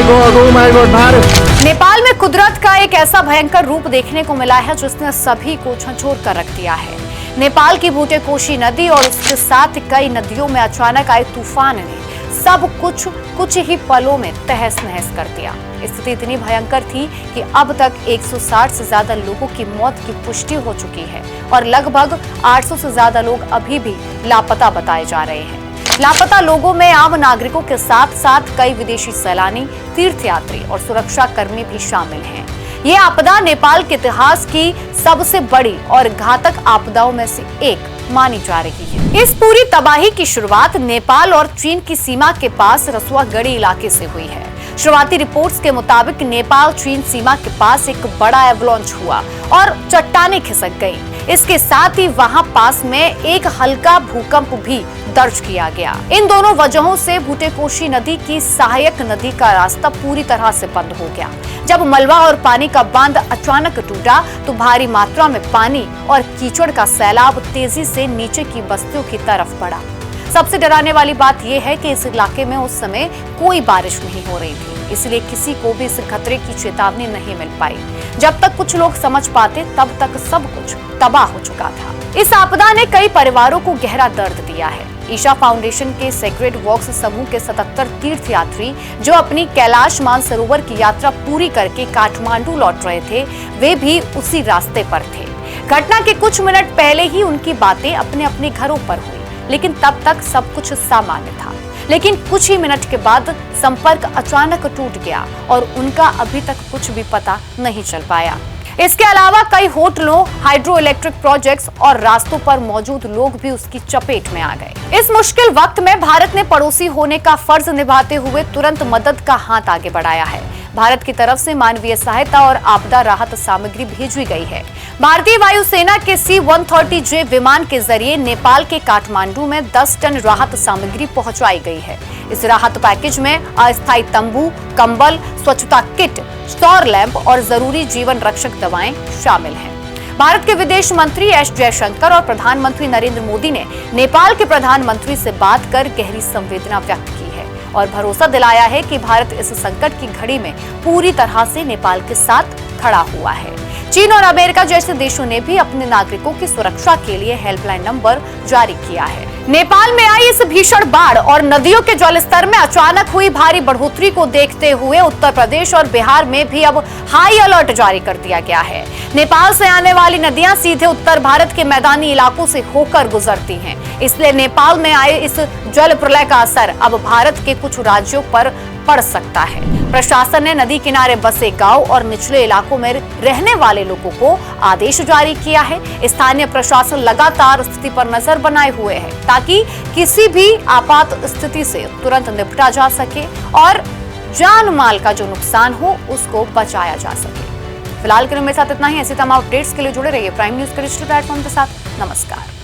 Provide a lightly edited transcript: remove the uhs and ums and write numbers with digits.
My God Bharat. Nepal में कुदरत का एक ऐसा भयंकर रूप देखने को मिला है जिसने सभी को झंझोर कर रख दिया है। नेपाल की भूटेकोशी नदी और उसके साथ कई नदियों में अचानक आए तूफान ने सब कुछ ही पलों में तहस नहस कर दिया। स्थिति इतनी भयंकर थी कि अब तक 160 से ज्यादा लोगों की मौत की पुष्टि हो चुकी है और लगभग 800 से ज्यादा लोग अभी भी लापता बताए जा रहे हैं। लापता लोगों में आम नागरिकों के साथ साथ कई विदेशी सैलानी, तीर्थयात्री और सुरक्षा कर्मी भी शामिल हैं। ये आपदा नेपाल के इतिहास की सबसे बड़ी और घातक आपदाओं में से एक मानी जा रही है। इस पूरी तबाही की शुरुआत नेपाल और चीन की सीमा के पास रसुआगढ़ी इलाके से हुई है। शुरुआती रिपोर्ट्स के मुताबिक नेपाल चीन सीमा के पास एक बड़ा एवलांच हुआ और चट्टानें खिसक गई। इसके साथ ही वहां पास में एक हल्का भूकंप भी दर्ज किया गया। इन दोनों वजहों से भूटेकोशी नदी की सहायक नदी का रास्ता पूरी तरह से बंद हो गया। जब मलबा और पानी का बांध अचानक टूटा तो भारी मात्रा में पानी और कीचड़ का सैलाब तेजी से नीचे की बस्तियों की तरफ बढ़ा। सबसे डराने वाली बात यह है कि इस इलाके में उस समय कोई बारिश नहीं हो रही थी, इसलिए किसी को भी इस खतरे की चेतावनी नहीं मिल पाई। जब तक कुछ लोग समझ पाते तब तक सब कुछ तबाह हो चुका था। इस आपदा ने कई परिवारों को गहरा दर्द दिया है। ईशा फाउंडेशन के सेक्रेड वॉक्स समूह के 77 तीर्थयात्री जो अपनी कैलाश मानसरोवर की यात्रा पूरी करके काठमांडू लौट रहे थे, वे भी उसी रास्ते पर थे। घटना के कुछ मिनट पहले ही उनकी बातें अपने अपने घरों पर हुई, लेकिन तब तक सब कुछ सामान्य था। लेकिन कुछ ही मिनट के बाद संपर्क अचानक टूट गया और उनका अभी तक कुछ भी पता नहीं चल पाया। इसके अलावा कई होटलों, हाइड्रो इलेक्ट्रिक प्रोजेक्ट्स और रास्तों पर मौजूद लोग भी उसकी चपेट में आ गए। इस मुश्किल वक्त में भारत ने पड़ोसी होने का फर्ज निभाते हुए तुरंत मदद का हाथ आगे बढ़ाया है। भारत की तरफ से मानवीय सहायता और आपदा राहत सामग्री भेजी गई है। भारतीय वायुसेना के C-130J विमान के जरिए नेपाल के काठमांडू में 10 टन राहत सामग्री पहुंचाई गई है। इस राहत पैकेज में अस्थायी तंबू, कंबल, स्वच्छता किट, सौर लैंप और जरूरी जीवन रक्षक दवाएं शामिल हैं। भारत के विदेश मंत्री एस जयशंकर और प्रधानमंत्री नरेंद्र मोदी ने नेपाल के प्रधानमंत्री से बात कर गहरी संवेदना व्यक्त की है और भरोसा दिलाया है कि भारत इस संकट की घड़ी में पूरी तरह से नेपाल के साथ खड़ा हुआ है। चीन और अमेरिका जैसे देशों ने भी अपने नागरिकों की सुरक्षा के लिए हेल्पलाइन नंबर जारी किया है। नेपाल में आई इस भीषण बाढ़ और नदियों के जलस्तर में अचानक हुई भारी बढ़ोतरी को देखते हुए उत्तर प्रदेश और बिहार में भी अब हाई अलर्ट जारी कर दिया गया है। नेपाल से आने वाली नदियां सीधे उत्तर भारत के मैदानी इलाकों से होकर गुजरती हैं, इसलिए नेपाल में आए इस जल प्रलय का असर अब भारत के कुछ राज्यों पर पड़ सकता है। प्रशासन ने नदी किनारे बसे गांव और निचले इलाकों में रहने वाले लोगों को आदेश जारी किया है। स्थानीय प्रशासन लगातार स्थिति पर नजर बनाए हुए है ताकि किसी भी आपात स्थिति से तुरंत निपटा जा सके और जान माल का जो नुकसान हो उसको बचाया जा सके। फिलहाल के लिए मेरे साथ इतना ही। ऐसे तमाम अपडेट्स के लिए जुड़े रहिए प्राइम न्यूज के डिजिटल प्लेटफॉर्म के साथ। नमस्कार।